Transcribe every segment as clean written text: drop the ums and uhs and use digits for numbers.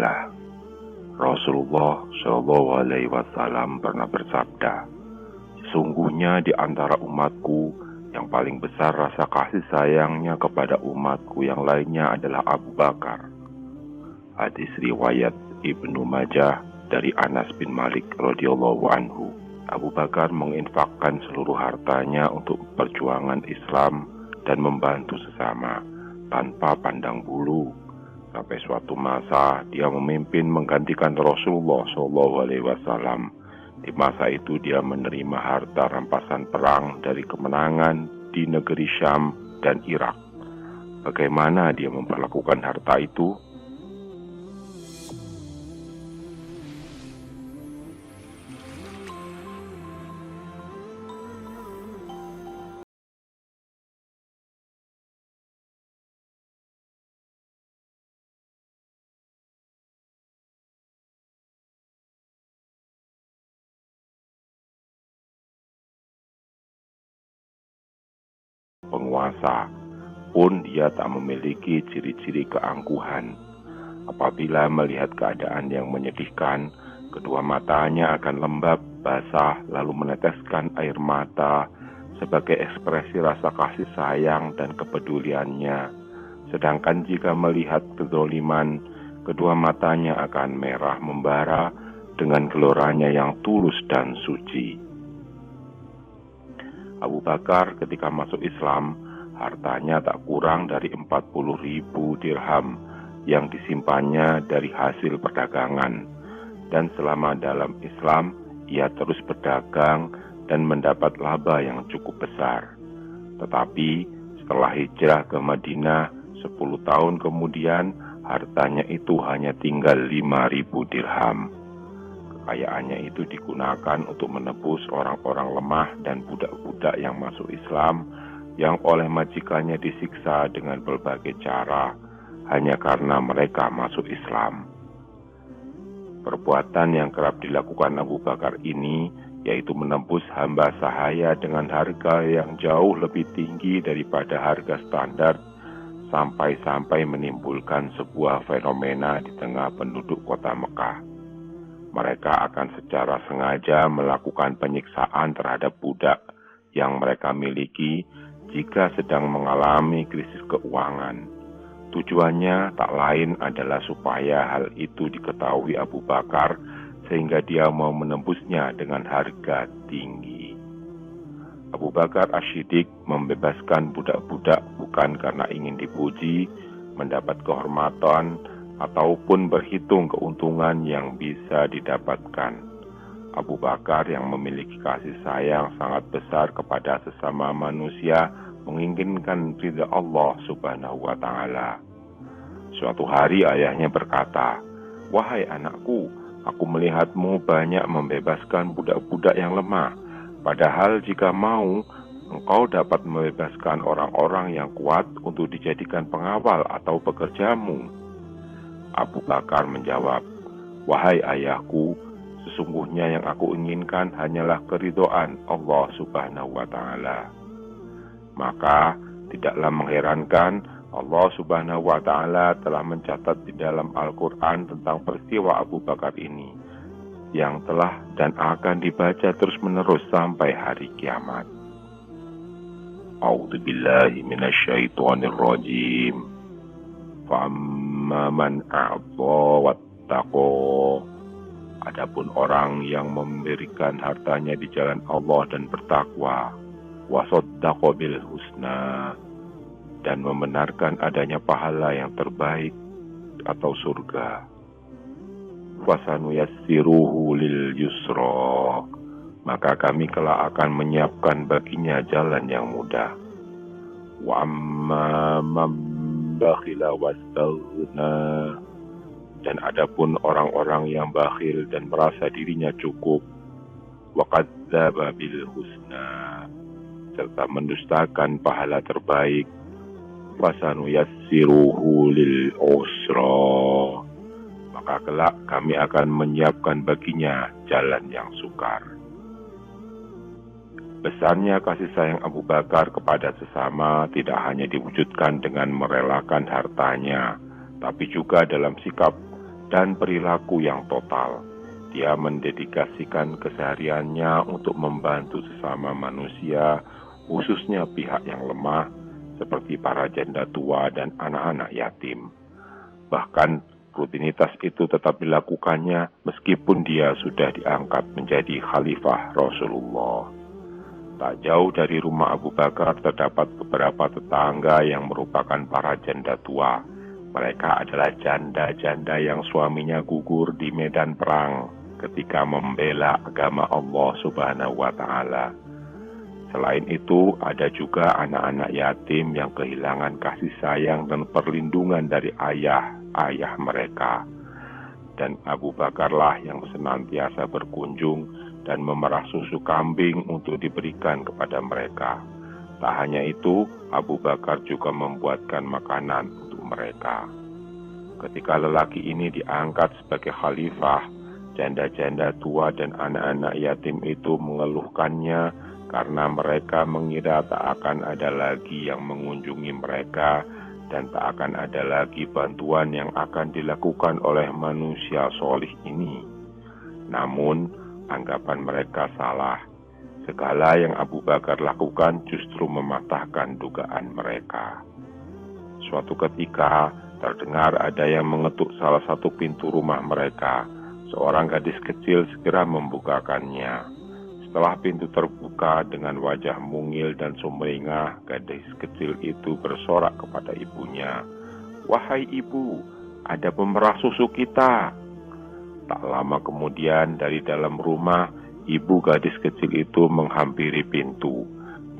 Ta'ala. Rasulullah Shallallahu Alaihi Wasallam pernah bersabda, sesungguhnya di antara umatku yang paling besar rasa kasih sayangnya kepada umatku yang lainnya adalah Abu Bakar. Hadis riwayat Ibnu Majah dari Anas bin Malik radhiyallahu anhu. Abu Bakar menginfakkan seluruh hartanya untuk perjuangan Islam dan membantu sesama tanpa pandang bulu. Sampai suatu masa dia memimpin menggantikan Rasulullah SAW. Di masa itu dia menerima harta rampasan perang dari kemenangan di negeri Syam dan Irak. Bagaimana dia memperlakukan harta itu? Penguasa pun dia tak memiliki ciri-ciri keangkuhan. Apabila melihat keadaan yang menyedihkan, kedua matanya akan lembab, basah, lalu meneteskan air mata sebagai ekspresi rasa kasih sayang dan kepeduliannya. Sedangkan jika melihat kezaliman, kedua matanya akan merah membara dengan geloranya yang tulus dan suci. Abu Bakar ketika masuk Islam, hartanya tak kurang dari 40.000 dirham yang disimpannya dari hasil perdagangan. Dan selama dalam Islam, ia terus berdagang dan mendapat laba yang cukup besar. Tetapi setelah hijrah ke Madinah, 10 tahun kemudian, hartanya itu hanya tinggal 5.000 dirham. Kekayaannya itu digunakan untuk menebus orang-orang lemah dan budak-budak yang masuk Islam yang oleh majikannya disiksa dengan berbagai cara hanya karena mereka masuk Islam. Perbuatan yang kerap dilakukan Abu Bakar ini yaitu menembus hamba sahaya dengan harga yang jauh lebih tinggi daripada harga standar sampai-sampai menimbulkan sebuah fenomena di tengah penduduk kota Mekah. Mereka akan secara sengaja melakukan penyiksaan terhadap budak yang mereka miliki jika sedang mengalami krisis keuangan. Tujuannya tak lain adalah supaya hal itu diketahui Abu Bakar sehingga dia mau menembusnya dengan harga tinggi. Abu Bakar As-Siddiq membebaskan budak-budak bukan karena ingin dipuji, mendapat kehormatan, ataupun berhitung keuntungan yang bisa didapatkan. Abu Bakar yang memiliki kasih sayang sangat besar kepada sesama manusia menginginkan ridha Allah Subhanahu wa Ta'ala. Suatu hari ayahnya berkata, "Wahai anakku, aku melihatmu banyak membebaskan budak-budak yang lemah. Padahal jika mau, engkau dapat membebaskan orang-orang yang kuat untuk dijadikan pengawal atau pekerjamu." Abu Bakar menjawab, "Wahai ayahku, sesungguhnya yang aku inginkan hanyalah keridhaan Allah Subhanahu wa Ta'ala." Maka tidaklah mengherankan Allah Subhanahu wa Ta'ala telah mencatat di dalam Al-Quran tentang peristiwa Abu Bakar ini yang telah dan akan dibaca terus-menerus sampai hari kiamat. A'udzu billahi minasyaitonir rajim. Fa'amma man a'ta wattaqo. Adapun orang yang memberikan hartanya di jalan Allah dan bertakwa, wa saddaqa bil husna, dan membenarkan adanya pahala yang terbaik atau surga, fasanuyassiruhu lil yusra, maka kami kelak akan menyiapkan baginya jalan yang mudah. Wa amma man bakhila wastaghna, dan adapun orang-orang yang bakhil dan merasa dirinya cukup, wa kadzdzaba bil husna, serta mendustakan pahala terbaik, fasanuyassiruhu lil usra, maka kelak kami akan menyiapkan baginya jalan yang sukar. Besarnya kasih sayang Abu Bakar kepada sesama tidak hanya diwujudkan dengan merelakan hartanya, tapi juga dalam sikap dan perilaku yang total. Dia mendedikasikan kesehariannya untuk membantu sesama manusia, khususnya pihak yang lemah, seperti para janda tua dan anak-anak yatim. Bahkan rutinitas itu tetap dilakukannya meskipun dia sudah diangkat menjadi khalifah Rasulullah. Tak jauh dari rumah Abu Bakar terdapat beberapa tetangga yang merupakan para janda tua. Mereka adalah janda-janda yang suaminya gugur di medan perang ketika membela agama Allah Subhanahu wa Ta'ala. Selain itu, ada juga anak-anak yatim yang kehilangan kasih sayang dan perlindungan dari ayah mereka. Dan Abu Bakarlah yang senantiasa berkunjung dan memerah susu kambing untuk diberikan kepada mereka. Tak hanya itu, Abu Bakar juga membuatkan makanan untuk mereka. Ketika lelaki ini diangkat sebagai khalifah, janda-janda tua dan anak-anak yatim itu mengeluhkannya karena mereka mengira tak akan ada lagi yang mengunjungi mereka dan tak akan ada lagi bantuan yang akan dilakukan oleh manusia solih ini. Namun, anggapan mereka salah. Segala yang Abu Bakar lakukan justru mematahkan dugaan mereka. Suatu ketika, terdengar ada yang mengetuk salah satu pintu rumah mereka. Seorang gadis kecil segera membukakannya. Setelah pintu terbuka dengan wajah mungil dan sumringah, gadis kecil itu bersorak kepada ibunya, "Wahai ibu, ada pemerah susu kita." Tak lama kemudian dari dalam rumah, ibu gadis kecil itu menghampiri pintu.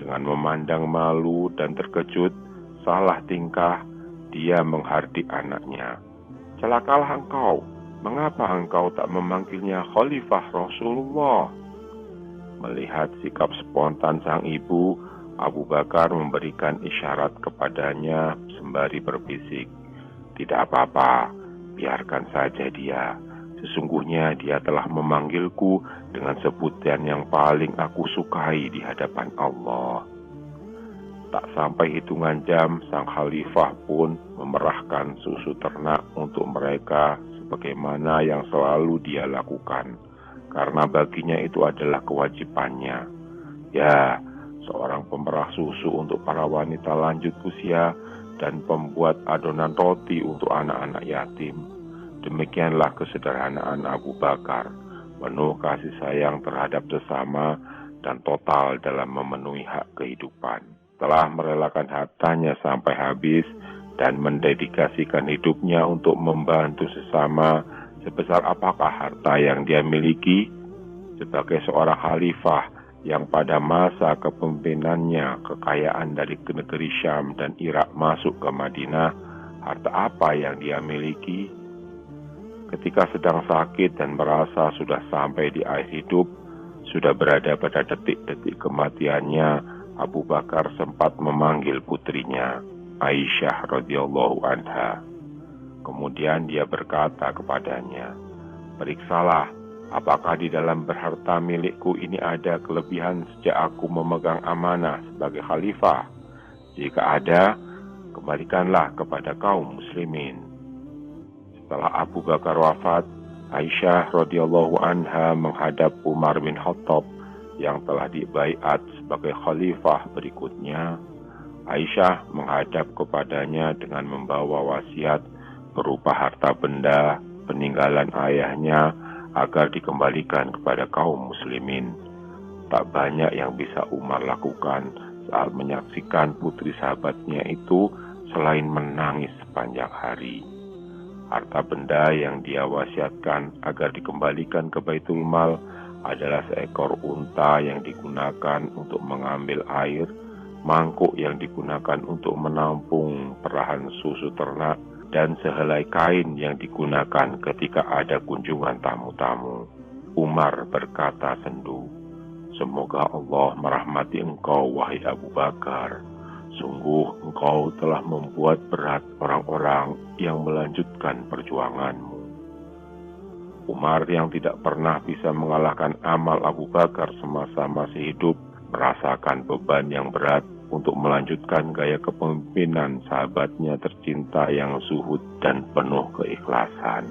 Dengan memandang malu dan terkejut, salah tingkah, dia menghardik anaknya. "Celakalah engkau, mengapa engkau tak memanggilnya Khalifah Rasulullah?" Melihat sikap spontan sang ibu, Abu Bakar memberikan isyarat kepadanya sembari berbisik, "Tidak apa-apa, biarkan saja dia. Sesungguhnya dia telah memanggilku dengan sebutan yang paling aku sukai di hadapan Allah." Tak sampai hitungan jam, sang khalifah pun memerahkan susu ternak untuk mereka sebagaimana yang selalu dia lakukan, karena baginya itu adalah kewajibannya. Ya, seorang pemerah susu untuk para wanita lanjut usia dan pembuat adonan roti untuk anak-anak yatim. Demikianlah kesederhanaan Abu Bakar, penuh kasih sayang terhadap sesama dan total dalam memenuhi hak kehidupan. Telah merelakan hartanya sampai habis dan mendedikasikan hidupnya untuk membantu sesama. Sebesar apakah harta yang dia miliki? Sebagai seorang khalifah yang pada masa kepemimpinannya kekayaan dari negeri Syam dan Irak masuk ke Madinah, harta apa yang dia miliki? Ketika sedang sakit dan merasa sudah sampai di akhir hidup, sudah berada pada detik-detik kematiannya, Abu Bakar sempat memanggil putrinya, Aisyah radhiyallahu anha. Kemudian dia berkata kepadanya, "Periksalah, apakah di dalam berharta milikku ini ada kelebihan sejak aku memegang amanah sebagai khalifah? Jika ada, kembalikanlah kepada kaum muslimin." Setelah Abu Bakar wafat, Aisyah radhiyallahu anha menghadap Umar bin Khattab yang telah dibaiat sebagai khalifah berikutnya. Aisyah menghadap kepadanya dengan membawa wasiat berupa harta benda peninggalan ayahnya agar dikembalikan kepada kaum muslimin. Tak banyak yang bisa Umar lakukan saat menyaksikan putri sahabatnya itu selain menangis sepanjang hari. Harta benda yang dia wasiatkan agar dikembalikan ke Baitul Mal adalah seekor unta yang digunakan untuk mengambil air, mangkuk yang digunakan untuk menampung perahan susu ternak, dan sehelai kain yang digunakan ketika ada kunjungan tamu-tamu. Umar berkata sendu, "Semoga Allah merahmati engkau, wahai Abu Bakar. Sungguh engkau telah membuat berat orang-orang yang melanjutkan perjuanganmu." Umar yang tidak pernah bisa mengalahkan amal Abu Bakar semasa masih hidup, merasakan beban yang berat untuk melanjutkan gaya kepemimpinan sahabatnya tercinta yang zuhud dan penuh keikhlasan.